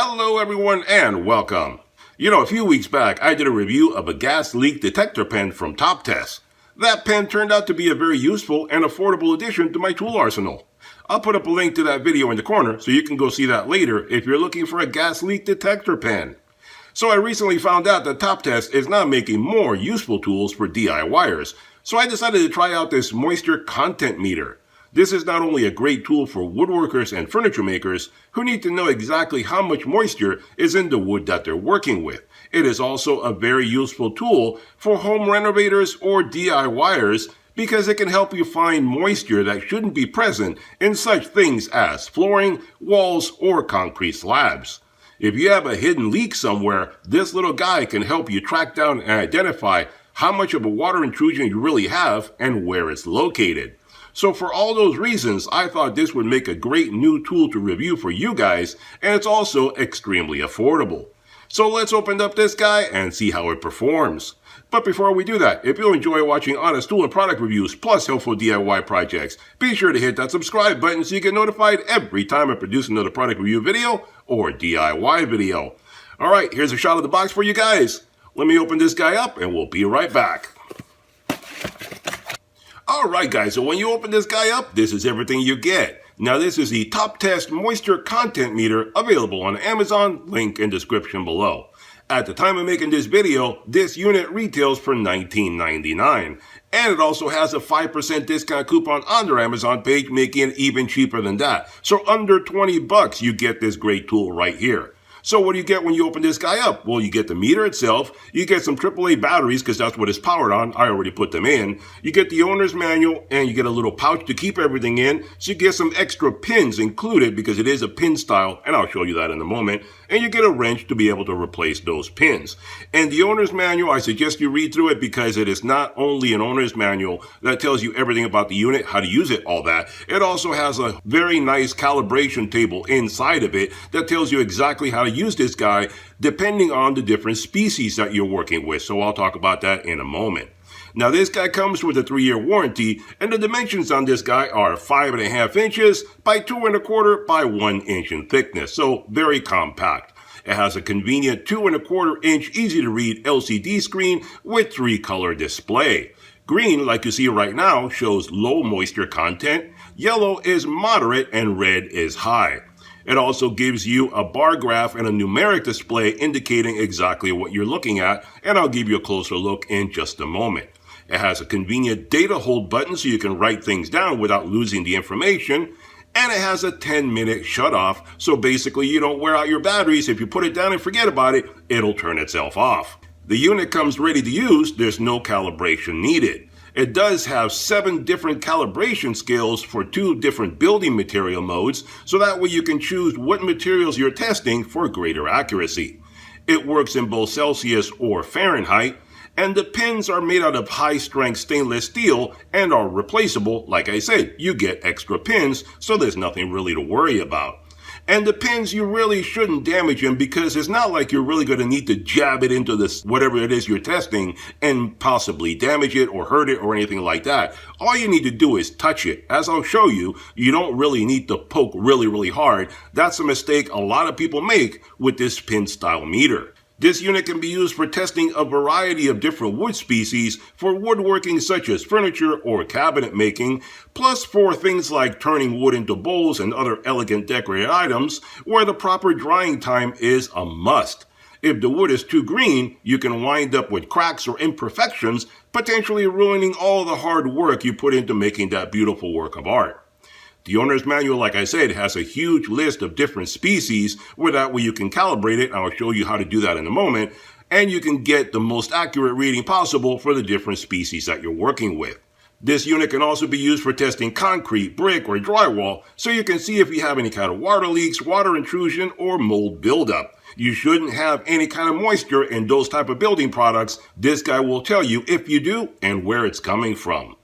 Hello everyone and welcome. A few weeks back I did a review of a gas leak detector pen from Toptes. That pen turned out to be a very useful and affordable addition to my tool arsenal. I'll put up a link to that video in the corner so you can go see that later if you're looking for a gas leak detector pen. So I recently found out that Toptes is now making more useful tools for DIYers, so I decided to try out this moisture content meter. This is not only a great tool for woodworkers and furniture makers who need to know exactly how much moisture is in the wood that they're working with. It is also a very useful tool for home renovators or DIYers because it can help you find moisture that shouldn't be present in such things as flooring, walls, or concrete slabs. If you have a hidden leak somewhere, this little guy can help you track down and identify how much of a water intrusion you really have and where it's located. So for all those reasons, I thought this would make a great new tool to review for you guys, and it's also extremely affordable. So let's open up this guy and see how it performs. But before we do that, if you enjoy watching honest tool and product reviews plus helpful DIY projects, be sure to hit that subscribe button so you get notified every time I produce another product review video or DIY video. Alright, here's a shot of the box for you guys. Let me open this guy up and we'll be right back. Alright guys, so when you open this guy up, this is everything you get. Now this is the Toptes Moisture Content Meter available on Amazon, link in description below. At the time of making this video, this unit retails for $19.99. And it also has a 5% discount coupon on their Amazon page, making it even cheaper than that. So under 20 bucks, you get this great tool right here. So what do you get when you open this guy up? Well, you get the meter itself, you get some AAA batteries because that's what it's powered on. I already put them in. You get the owner's manual and you get a little pouch to keep everything in. So you get some extra pins included because it is a pin style, and I'll show you that in a moment. And you get a wrench to be able to replace those pins. And the owner's manual, I suggest you read through it because it is not only an owner's manual that tells you everything about the unit, how to use it, all that. It also has a very nice calibration table inside of it that tells you exactly how to use this guy depending on the different species that you're working with. So I'll talk about that in a moment. Now this guy comes with a 3-year warranty, and the dimensions on this guy are 5.5 inches by 2.25 by 1 inch in thickness, so very compact. It has a convenient 2.25 inch easy to read LCD screen with 3-color display. Green, like you see right now, shows low moisture content, yellow is moderate, and red is high. It also gives you a bar graph and a numeric display indicating exactly what you're looking at, and I'll give you a closer look in just a moment. It has a convenient data hold button so you can write things down without losing the information, and it has a 10-minute shut off, so basically you don't wear out your batteries. If you put it down and forget about it, it'll turn itself off. The unit comes ready to use, there's no calibration needed. It does have 7 different calibration scales for 2 different building material modes, so that way you can choose what materials you're testing for greater accuracy. It works in both Celsius or Fahrenheit, and the pins are made out of high-strength stainless steel and are replaceable. Like I said, you get extra pins, so there's nothing really to worry about. And the pins, you really shouldn't damage them because it's not like you're really going to need to jab it into this whatever it is you're testing and possibly damage it or hurt it or anything like that. All you need to do is touch it. As I'll show you, you don't really need to poke really hard. That's a mistake a lot of people make with this pin style meter. This unit can be used for testing a variety of different wood species for woodworking such as furniture or cabinet making, plus for things like turning wood into bowls and other elegant decorated items where the proper drying time is a must. If the wood is too green, you can wind up with cracks or imperfections, potentially ruining all the hard work you put into making that beautiful work of art. The owner's manual, like I said, has a huge list of different species where that way you can calibrate it. I'll show you how to do that in a moment. And you can get the most accurate reading possible for the different species that you're working with. This unit can also be used for testing concrete, brick, or drywall, so you can see if you have any kind of water leaks, water intrusion, or mold buildup. You shouldn't have any kind of moisture in those type of building products. This guy will tell you if you do and where it's coming from.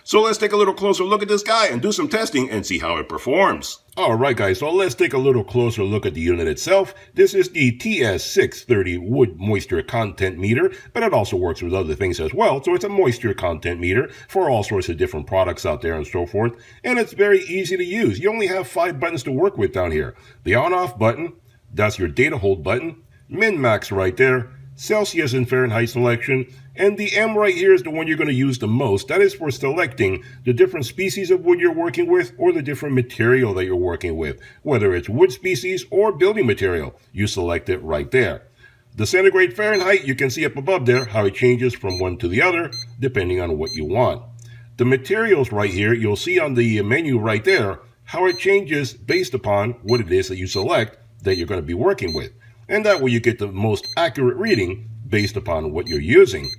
So let's take a little closer look at this guy and do some testing and see how it performs. Alright guys, so let's take a little closer look at the unit itself. This is the TS630 Wood Moisture Content Meter, but it also works with other things as well. So it's a moisture content meter for all sorts of different products out there and so forth. And it's very easy to use. You only have 5 buttons to work with down here. The on-off button, That's your data hold button, min-max right there, Celsius and Fahrenheit selection, and the M right here is the one you're going to use the most. That is for selecting the different species of wood you're working with or the different material that you're working with. Whether it's wood species or building material, you select it right there. The centigrade Fahrenheit, you can see up above there how it changes from one to the other depending on what you want. The materials right here, you'll see on the menu right there how it changes based upon what it is that you select that you're going to be working with. And that way you get the most accurate reading based upon what you're using.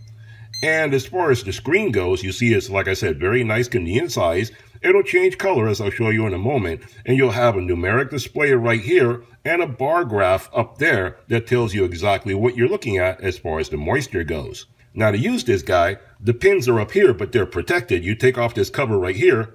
And as far as the screen goes, you see it's, like I said, very nice, convenient size. It'll change color, as I'll show you in a moment, and you'll have a numeric display right here and a bar graph up there that tells you exactly what you're looking at as far as the moisture goes. Now, to use this guy, the pins are up here, but they're protected. You take off this cover right here,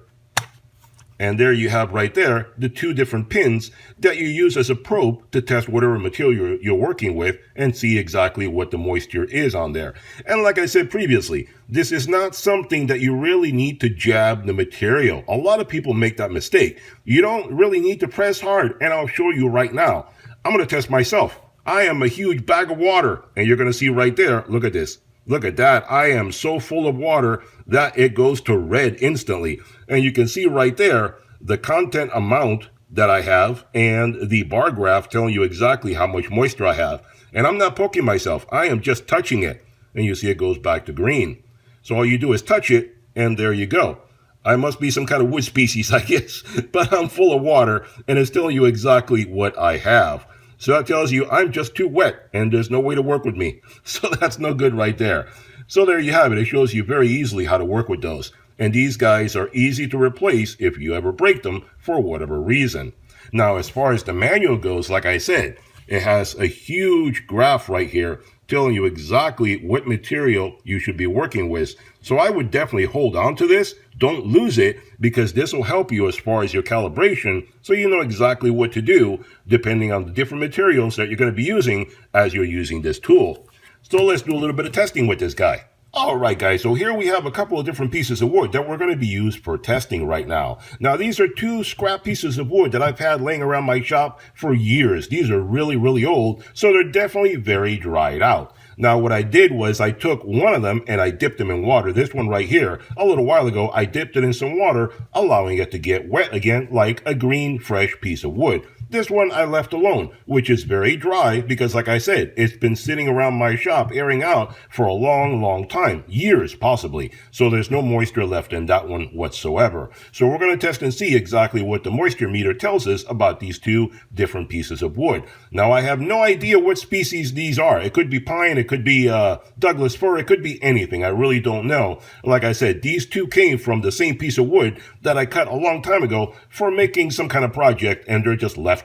and there you have right there the two different pins that you use as a probe to test whatever material you're working with and see exactly what the moisture is on there. And like I said previously, this is not something that you really need to jab the material. A lot of people make that mistake. You don't really need to press hard, and I'll show you right now. I'm going to test myself. I am a huge bag of water, and you're going to see right there, look at this. Look at that. I am so full of water that it goes to red instantly. And you can see right there the content amount that I have and the bar graph telling you exactly how much moisture I have. And I'm not poking myself. I am just touching it. And you see it goes back to green. So all you do is touch it, and there you go. I must be some kind of wood species, I guess. But I'm full of water, and it's telling you exactly what I have. So that tells you I'm just too wet and there's no way to work with me. So that's no good right there. So there you have it. It shows you very easily how to work with those. And these guys are easy to replace if you ever break them for whatever reason. Now, as far as the manual goes, like I said, it has a huge graph right here telling you exactly what material you should be working with. So I would definitely hold on to this. Don't lose it, because this will help you as far as your calibration, so you know exactly what to do depending on the different materials that you're going to be using as you're using this tool. So let's do a little bit of testing with this guy. Alright guys, so here we have a couple of different pieces of wood that we're going to be used for testing right now. Now these are two scrap pieces of wood that I've had laying around my shop for years. These are really, really old, so they're definitely very dried out. Now what I did was I took one of them and I dipped them in water. This one right here, a little while ago, I dipped it in some water, allowing it to get wet again like a green, fresh piece of wood. This one I left alone, which is very dry because, like I said, it's been sitting around my shop airing out for a long, long time, years possibly. So there's no moisture left in that one whatsoever. So we're going to test and see exactly what the moisture meter tells us about these two different pieces of wood. Now I have no idea what species these are. It could be pine, it could be Douglas fir, it could be anything. I really don't know. Like I said, these two came from the same piece of wood that I cut a long time ago for making some kind of project, and they're just leftovers.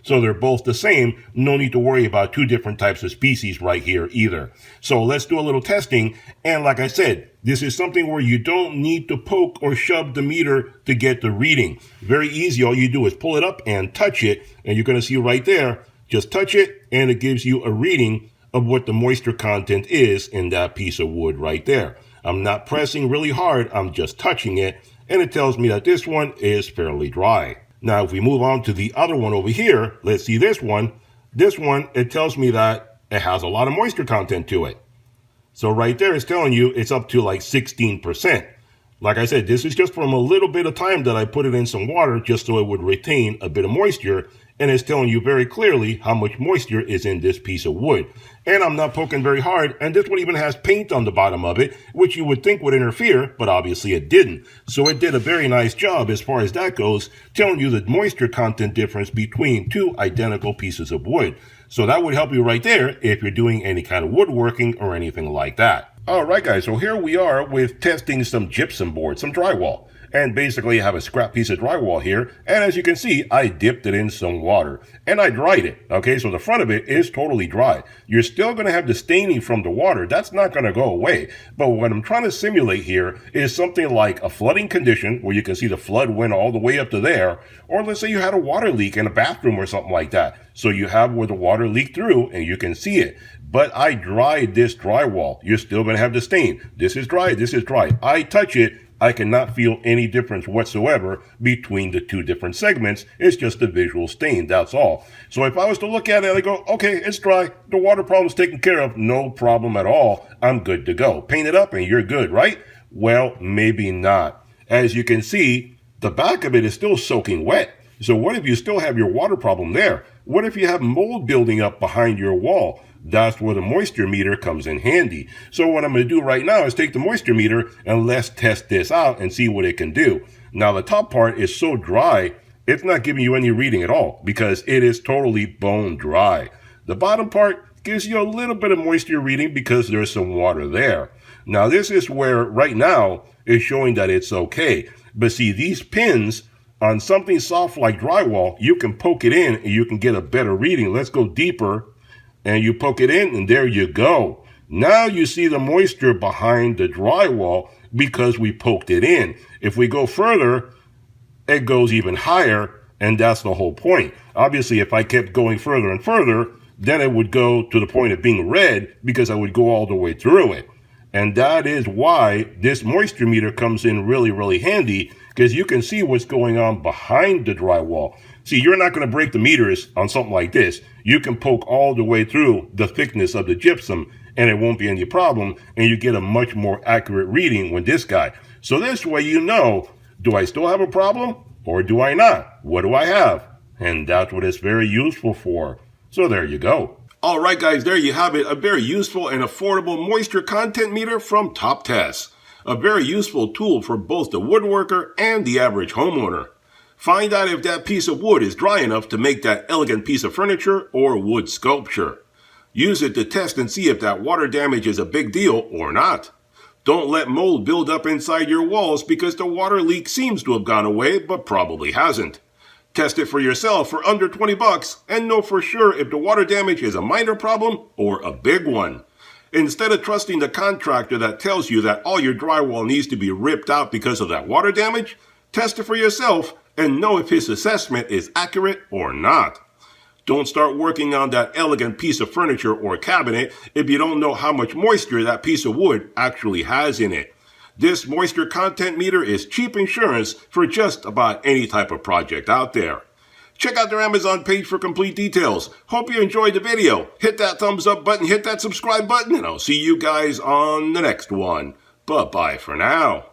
So they're both the same. No need to worry about two different types of species right here either. So let's do a little testing. And like I said, this is something where you don't need to poke or shove the meter to get the reading. Very easy. All you do is pull it up and touch it. And you're going to see right there, just touch it and it gives you a reading of what the moisture content is in that piece of wood right there. I'm not pressing really hard. I'm just touching it. And it tells me that this one is fairly dry. Now, if we move on to the other one over here, let's see this one. This one, it tells me that it has a lot of moisture content to it. So right there, it's telling you it's up to like 16%. Like I said, this is just from a little bit of time that I put it in some water just so it would retain a bit of moisture. And it's telling you very clearly how much moisture is in this piece of wood. And I'm not poking very hard. And this one even has paint on the bottom of it, which you would think would interfere, but obviously it didn't. So it did a very nice job as far as that goes, telling you the moisture content difference between two identical pieces of wood. So that would help you right there if you're doing any kind of woodworking or anything like that. Alright guys, so here we are with testing some gypsum board, some drywall. And basically I have a scrap piece of drywall here, and as you can see, I dipped it in some water, and I dried it, okay? So the front of it is totally dry. You're still going to have the staining from the water. That's not going to go away. But what I'm trying to simulate here is something like a flooding condition, where you can see the flood went all the way up to there, or let's say you had a water leak in a bathroom or something like that. So you have where the water leaked through, and you can see it. But I dried this drywall. You're still going to have the stain. This is dry, this is dry. I touch it, I cannot feel any difference whatsoever between the two different segments. It's just a visual stain, that's all. So if I was to look at it, I go, okay, it's dry. The water problem's taken care of. No problem at all. I'm good to go. Paint it up and you're good, right? Well, maybe not. As you can see, the back of it is still soaking wet. So what if you still have your water problem there? What if you have mold building up behind your wall? That's where the moisture meter comes in handy. So what I'm going to do right now is take the moisture meter and let's test this out and see what it can do. Now the top part is so dry, it's not giving you any reading at all because it is totally bone dry. The bottom part gives you a little bit of moisture reading because there's some water there. Now this is where right now it's showing that it's okay. But see, these pins on something soft like drywall, you can poke it in and you can get a better reading. Let's go deeper. And you poke it in, and there you go. Now you see the moisture behind the drywall because we poked it in. If we go further, it goes even higher, and that's the whole point. Obviously, if I kept going further and further, then it would go to the point of being red because I would go all the way through it. And that is why this moisture meter comes in really, really handy because you can see what's going on behind the drywall. See, you're not going to break the meters on something like this. You can poke all the way through the thickness of the gypsum and it won't be any problem, and you get a much more accurate reading with this guy. So this way you know, do I still have a problem or do I not? What do I have? And that's what it's very useful for. So there you go. Alright guys, there you have it, a very useful and affordable moisture content meter from Toptes. A very useful tool for both the woodworker and the average homeowner. Find out if that piece of wood is dry enough to make that elegant piece of furniture or wood sculpture. Use it to test and see if that water damage is a big deal or not. Don't let mold build up inside your walls because the water leak seems to have gone away but probably hasn't. Test it for yourself for under 20 bucks and know for sure if the water damage is a minor problem or a big one. Instead of trusting the contractor that tells you that all your drywall needs to be ripped out because of that water damage, test it for yourself and know if his assessment is accurate or not. Don't start working on that elegant piece of furniture or cabinet if you don't know how much moisture that piece of wood actually has in it. This moisture content meter is cheap insurance for just about any type of project out there. Check out their Amazon page for complete details. Hope you enjoyed the video. Hit that thumbs up button, hit that subscribe button, and I'll see you guys on the next one. Bye-bye for now.